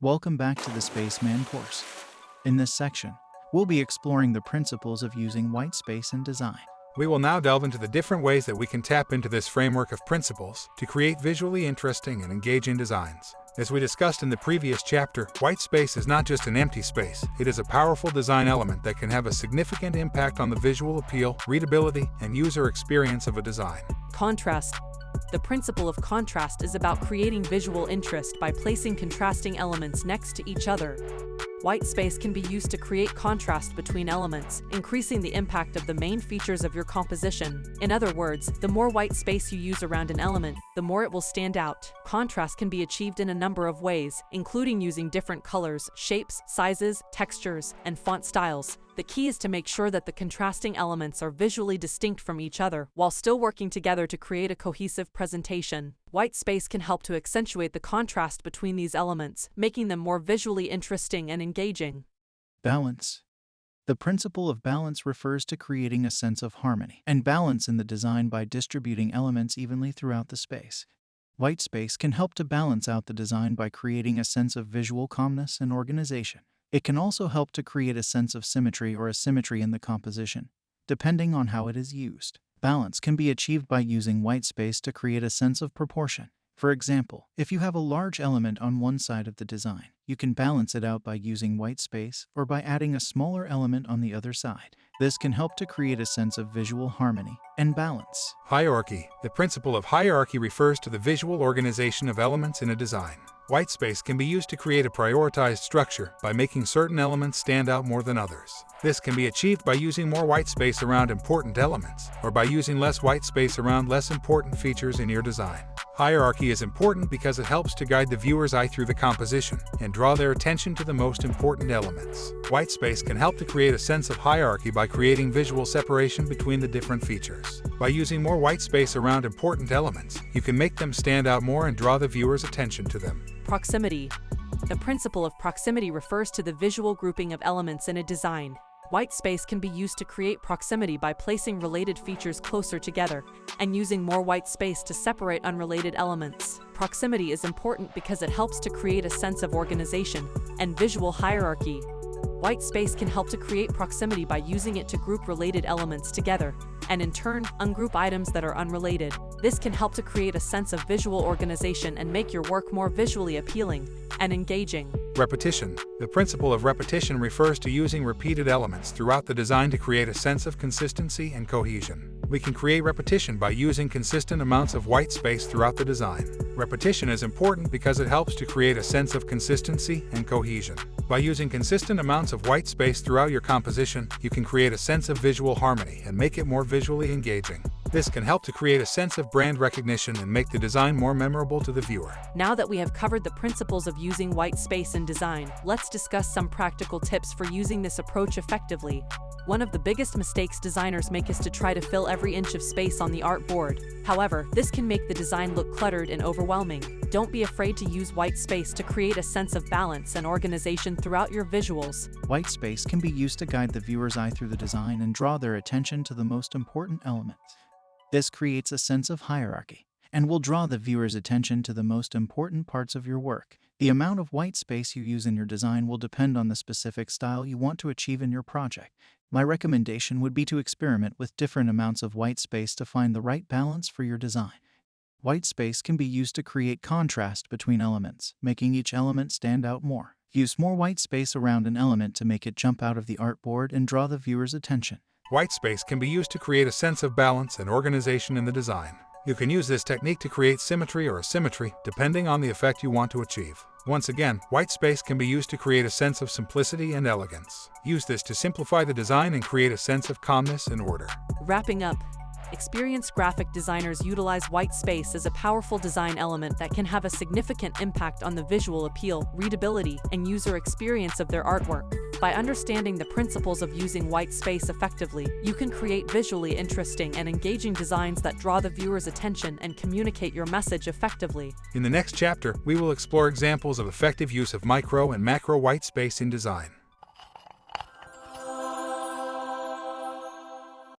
Welcome back to the Spaceman course. In this section, we'll be exploring the principles of using white space in design. We will now delve into the different ways that we can tap into this framework of principles to create visually interesting and engaging designs. As we discussed in the previous chapter, white space is not just an empty space. It is a powerful design element that can have a significant impact on the visual appeal, readability, and user experience of a design. Contrast. The principle of contrast is about creating visual interest by placing contrasting elements next to each other. White space can be used to create contrast between elements, increasing the impact of the main features of your composition. In other words, the more white space you use around an element, the more it will stand out. Contrast can be achieved in a number of ways, including using different colors, shapes, sizes, textures, and font styles. The key is to make sure that the contrasting elements are visually distinct from each other, while still working together to create a cohesive presentation. White space can help to accentuate the contrast between these elements, making them more visually interesting and engaging. Balance. The principle of balance refers to creating a sense of harmony and balance in the design by distributing elements evenly throughout the space. White space can help to balance out the design by creating a sense of visual calmness and organization. It can also help to create a sense of symmetry or asymmetry in the composition, depending on how it is used. Balance can be achieved by using white space to create a sense of proportion. For example, if you have a large element on one side of the design, you can balance it out by using white space or by adding a smaller element on the other side. This can help to create a sense of visual harmony and balance. Hierarchy. The principle of hierarchy refers to the visual organization of elements in a design. White space can be used to create a prioritized structure by making certain elements stand out more than others. This can be achieved by using more white space around important elements, or by using less white space around less important features in your design. Hierarchy is important because it helps to guide the viewer's eye through the composition and draw their attention to the most important elements. White space can help to create a sense of hierarchy by creating visual separation between the different features. By using more white space around important elements, you can make them stand out more and draw the viewer's attention to them. Proximity. The principle of proximity refers to the visual grouping of elements in a design. White space can be used to create proximity by placing related features closer together and using more white space to separate unrelated elements. Proximity is important because it helps to create a sense of organization and visual hierarchy. White space can help to create proximity by using it to group related elements together, and in turn, ungroup items that are unrelated. This can help to create a sense of visual organization and make your work more visually appealing and engaging. Repetition. The principle of repetition refers to using repeated elements throughout the design to create a sense of consistency and cohesion. We can create repetition by using consistent amounts of white space throughout the design. Repetition is important because it helps to create a sense of consistency and cohesion. By using consistent amounts of white space throughout your composition, you can create a sense of visual harmony and make it more visually engaging. This can help to create a sense of brand recognition and make the design more memorable to the viewer. Now that we have covered the principles of using white space in design, let's discuss some practical tips for using this approach effectively. One of the biggest mistakes designers make is to try to fill every inch of space on the artboard. However, this can make the design look cluttered and overwhelming. Don't be afraid to use white space to create a sense of balance and organization throughout your visuals. White space can be used to guide the viewer's eye through the design and draw their attention to the most important elements. This creates a sense of hierarchy and will draw the viewer's attention to the most important parts of your work. The amount of white space you use in your design will depend on the specific style you want to achieve in your project. My recommendation would be to experiment with different amounts of white space to find the right balance for your design. White space can be used to create contrast between elements, making each element stand out more. Use more white space around an element to make it jump out of the artboard and draw the viewer's attention. White space can be used to create a sense of balance and organization in the design. You can use this technique to create symmetry or asymmetry, depending on the effect you want to achieve. Once again, white space can be used to create a sense of simplicity and elegance. Use this to simplify the design and create a sense of calmness and order. Wrapping up, experienced graphic designers utilize white space as a powerful design element that can have a significant impact on the visual appeal, readability, and user experience of their artwork. By understanding the principles of using white space effectively, you can create visually interesting and engaging designs that draw the viewer's attention and communicate your message effectively. In the next chapter, we will explore examples of effective use of micro and macro white space in design.